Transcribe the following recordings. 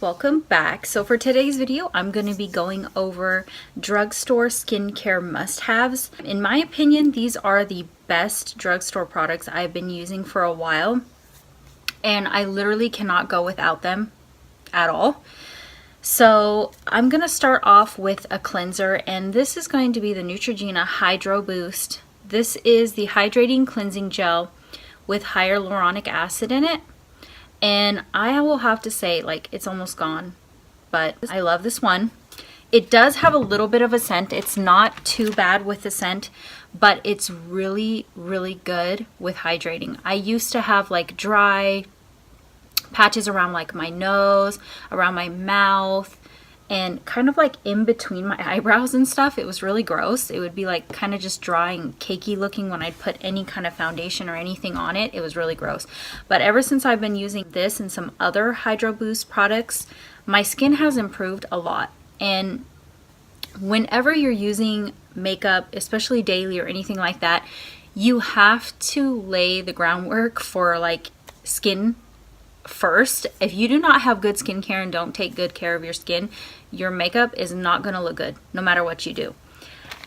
welcome back. So for today's video, I'm going to be going over drugstore skincare must-haves. In my opinion, these are the best drugstore products I've been using for a while, and I literally cannot go without them at all. So I'm going to start off with a cleanser, and this is going to be the Neutrogena Hydro Boost. This is the hydrating cleansing gel with hyaluronic acid in it. And I will have to say, like, it's almost gone, but I love this one. It does have a little bit of a scent. It's not too bad with the scent, but it's really, really good with hydrating. I used to have like dry patches around like my nose, around my mouth, and kind of like in between my eyebrows and stuff. It was really gross. It would be like kind of just dry and cakey looking when I'd put any kind of foundation or anything on it. It was really gross. But ever since I've been using this and some other Hydro Boost products, my skin has improved a lot. And whenever you're using makeup, especially daily or anything like that, you have to lay the groundwork for like skin first. If you do not have good skincare and don't take good care of your skin, your makeup is not going to look good no matter what you do.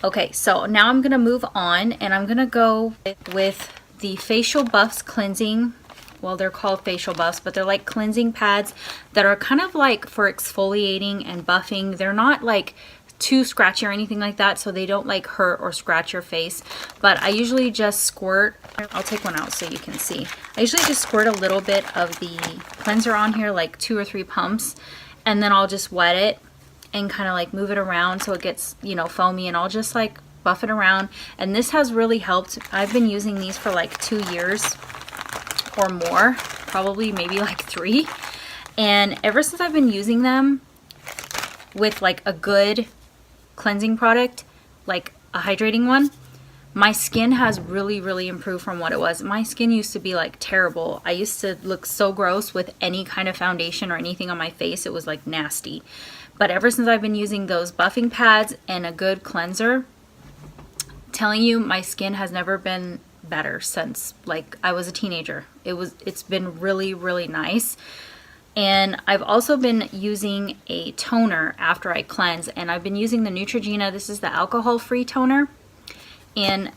Okay, so now I'm going to move on, and I'm going to go with the Facial Buffs cleansing. Well, they're called facial buffs, but they're like cleansing pads that are kind of like for exfoliating and buffing. They're not like too scratchy or anything like that, so they don't like hurt or scratch your face. But I usually just squirt, I'll take one out so you can see. I usually just squirt a little bit of the cleanser on here, like 2 or 3 pumps, and then I'll just wet it and kind of like move it around so it gets, you know, foamy, and I'll just like buff it around. And this has really helped. I've been using these for like 2 years or more, probably maybe like 3. And ever since I've been using them with like a good cleansing product, like a hydrating one, my skin has really, really improved from what it was. My skin used to be like terrible. I used to look so gross with any kind of foundation or anything on my face. It was like nasty. But ever since I've been using those buffing pads and a good cleanser, I'm telling you, my skin has never been better since like I was a teenager. It's been really, really nice. And I've also been using a toner after I cleanse, and I've been using the Neutrogena. This is the alcohol-free toner. And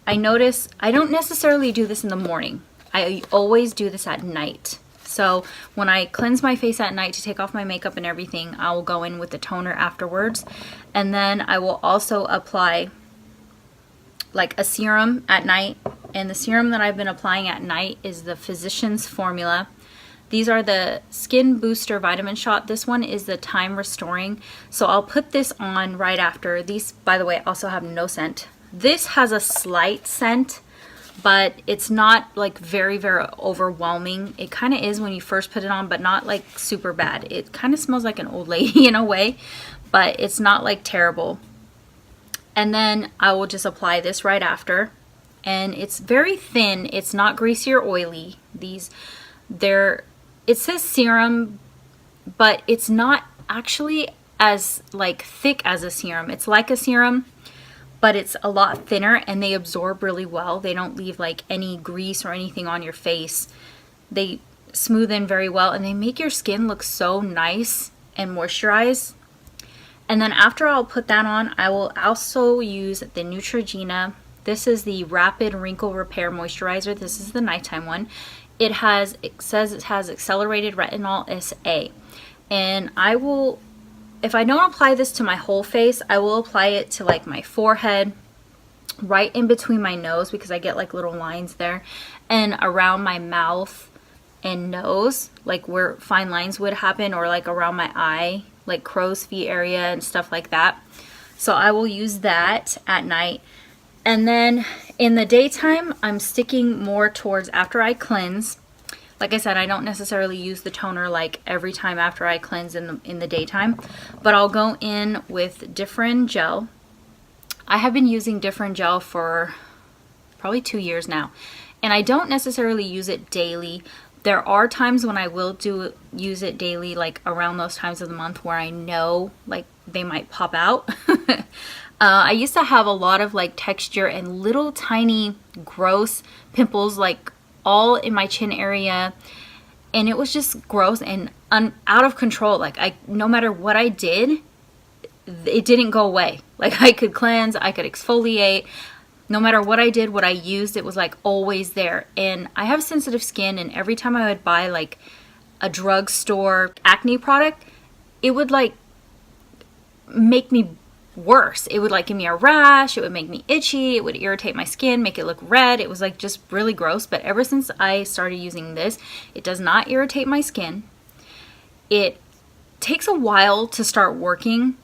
I notice I don't necessarily do this in the morning. I always do this at night. So when I cleanse my face at night to take off my makeup and everything, I will go in with the toner afterwards. And then I will also apply like a serum at night. And the serum that I've been applying at night is the Physicians Formula. These are the Skin Booster Vitamin Shot. This one is the Time Restoring. So I'll put this on right after. These, by the way, also have no scent. This has a slight scent, but it's not like very, very overwhelming. It kind of is when you first put it on, but not like super bad. It kind of smells like an old lady in a way, but it's not like terrible. And then I will just apply this right after. And it's very thin. It's not greasy or oily. It says serum, but it's not actually as like thick as a serum. It's like a serum, but it's a lot thinner, and they absorb really well. They don't leave like any grease or anything on your face. They smooth in very well, and they make your skin look so nice and moisturized. And then after I'll put that on, I will also use the Neutrogena. This is the Rapid Wrinkle Repair Moisturizer. This is the nighttime one. It says it has accelerated retinol SA. And I will, if I don't apply this to my whole face, I will apply it to like my forehead, right in between my nose, because I get like little lines there, and around my mouth and nose, like where fine lines would happen, or like around my eye, like crow's feet area and stuff like that. So I will use that at night. And then in the daytime, I'm sticking more towards after I cleanse. Like I said, I don't necessarily use the toner like every time after I cleanse in the daytime, but I'll go in with Differin Gel. I have been using Differin Gel for probably 2 years now, and I don't necessarily use it daily. There are times when I will use it daily, like around those times of the month where I know like they might pop out. I used to have a lot of like texture and little tiny gross pimples like all in my chin area, and it was just gross, and out of control. Like no matter what I did, it didn't go away. Like I could cleanse, I could exfoliate. No matter what I did, what I used, it was like always there. And I have sensitive skin, and every time I would buy like a drugstore acne product, it would like make me worse. It would like give me a rash, it would make me itchy, it would irritate my skin, make it look red. It was like just really gross. But ever since I started using this, it does not irritate my skin. It takes a while to start working,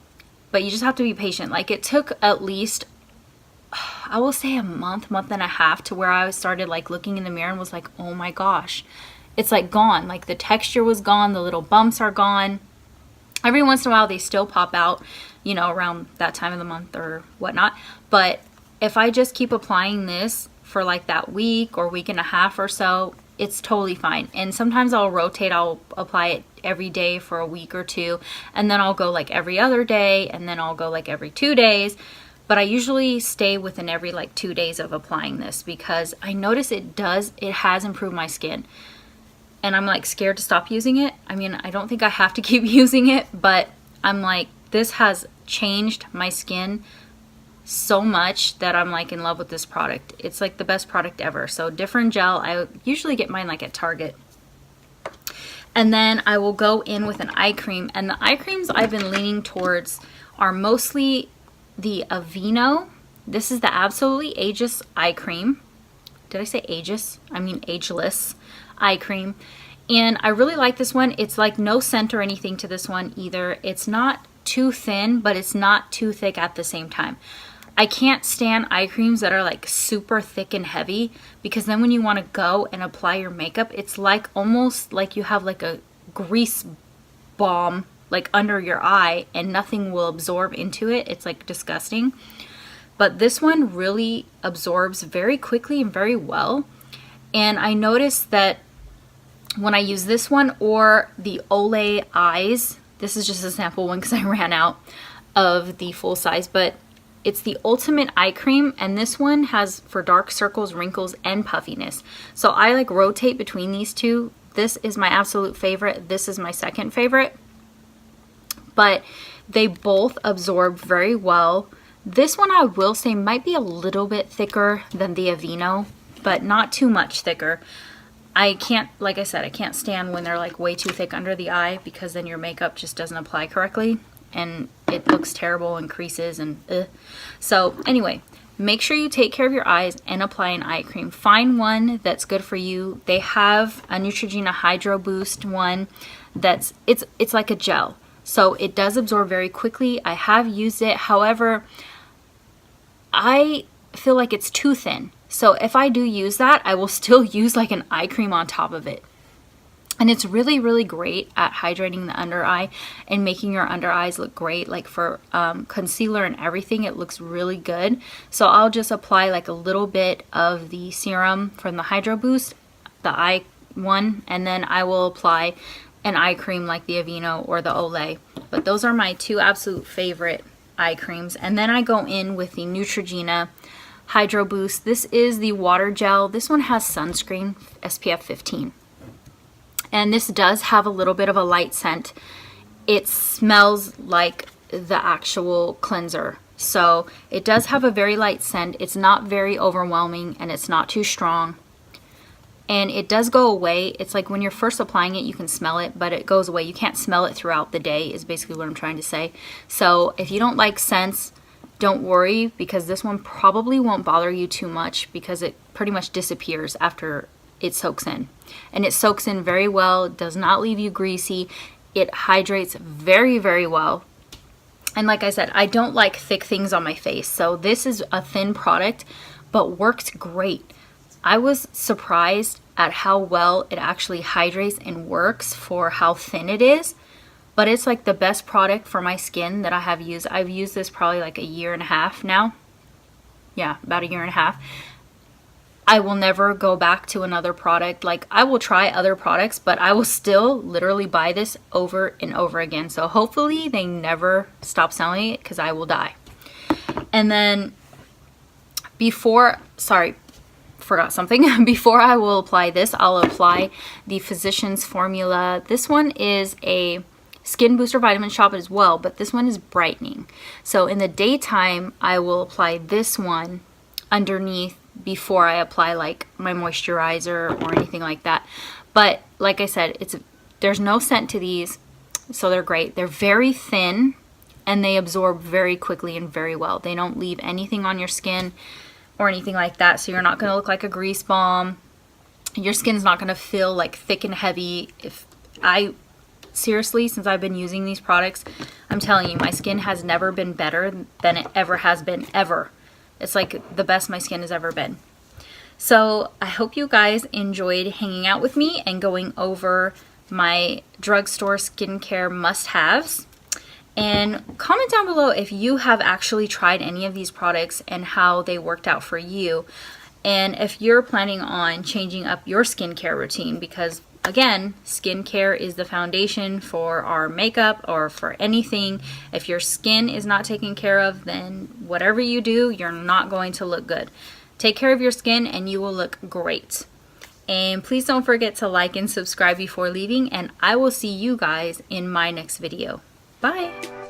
but you just have to be patient. Like it took at least, I will say a month and a half to where I started like looking in the mirror and was like, oh my gosh, it's like gone. Like the texture was gone, the little bumps are gone. Every once in a while they still pop out, you know, around that time of the month or whatnot. But if I just keep applying this for like that week or week and a half or so, it's totally fine. And sometimes I'll rotate, I'll apply it every day for a week or two, and then I'll go like every other day, and then I'll go like every 2 days. But I usually stay within every like 2 days of applying this, because I notice it has improved my skin. And I'm like scared to stop using it. I mean, I don't think I have to keep using it, but I'm like, this has changed my skin so much that I'm like in love with this product. It's like the best product ever. So Differin Gel, I usually get mine like at Target. And then I will go in with an eye cream. And the eye creams I've been leaning towards are mostly the Aveeno. This is the Absolutely Ageless eye cream. Did I say Ageless? I mean Ageless eye cream. And I really like this one. It's like no scent or anything to this one either. It's not too thin, but it's not too thick at the same time. I can't stand eye creams that are like super thick and heavy, because then when you want to go and apply your makeup, it's like almost like you have like a grease balm like under your eye and nothing will absorb into it. It's like disgusting. But this one really absorbs very quickly and very well. And I noticed that when I use this one or the Olay Eyes, this is just a sample one because I ran out of the full size, but it's the ultimate eye cream, and this one has for dark circles, wrinkles, and puffiness. So I like rotate between these two. This is my absolute favorite. This is my second favorite. But they both absorb very well. This one I will say might be a little bit thicker than the Aveeno, but not too much thicker. I can't, like I said, I can't stand when they're like way too thick under the eye, because then your makeup just doesn't apply correctly and it looks terrible and creases and So anyway, make sure you take care of your eyes and apply an eye cream. Find one that's good for you. They have a Neutrogena Hydro Boost one that's, it's like a gel. So it does absorb very quickly. I have used it. However, I feel like it's too thin. So if I do use that, I will still use like an eye cream on top of it. And it's really, really great at hydrating the under eye and making your under eyes look great. Like for concealer and everything, it looks really good. So I'll just apply like a little bit of the serum from the Hydro Boost, the eye one, and then I will apply an eye cream like the Aveeno or the Olay. But those are my two absolute favorite eye creams. And then I go in with the Neutrogena Hydro Boost. This is the water gel. This one has sunscreen, SPF 15. And this does have a little bit of a light scent. It smells like the actual cleanser. So it does have a very light scent. It's not very overwhelming and it's not too strong. And it does go away. It's like when you're first applying it, you can smell it, but it goes away. You can't smell it throughout the day is basically what I'm trying to say. So if you don't like scents, don't worry, because this one probably won't bother you too much, because it pretty much disappears after it soaks in. And it soaks in very well. It does not leave you greasy. It hydrates very, very well. And like I said, I don't like thick things on my face. So this is a thin product, but worked great. I was surprised at how well it actually hydrates and works for how thin it is. But it's like the best product for my skin that I have used. I've used this probably like a year and a half now. Yeah, about a year and a half. I will never go back to another product. Like, I will try other products, but I will still literally buy this over and over again. So hopefully they never stop selling it, because I will die. And then forgot something. Before I will apply this, I'll apply the Physicians Formula. This one is a skin booster vitamin shot as well, but this one is brightening. So in the daytime, I will apply this one underneath before I apply like my moisturizer or anything like that. But like I said, there's no scent to these, so they're great. They're very thin and they absorb very quickly and very well. They don't leave anything on your skin or anything like that, so you're not going to look like a grease bomb. Your skin's not going to feel like thick and heavy. Seriously, since I've been using these products, I'm telling you, my skin has never been better than it ever has been, ever. It's like the best my skin has ever been. So I hope you guys enjoyed hanging out with me and going over my drugstore skincare must-haves. And comment down below if you have actually tried any of these products and how they worked out for you. And if you're planning on changing up your skincare routine, because again, skincare is the foundation for our makeup or for anything. If your skin is not taken care of, then whatever you do, you're not going to look good. Take care of your skin and you will look great. And please don't forget to like and subscribe before leaving, and I will see you guys in my next video. Bye!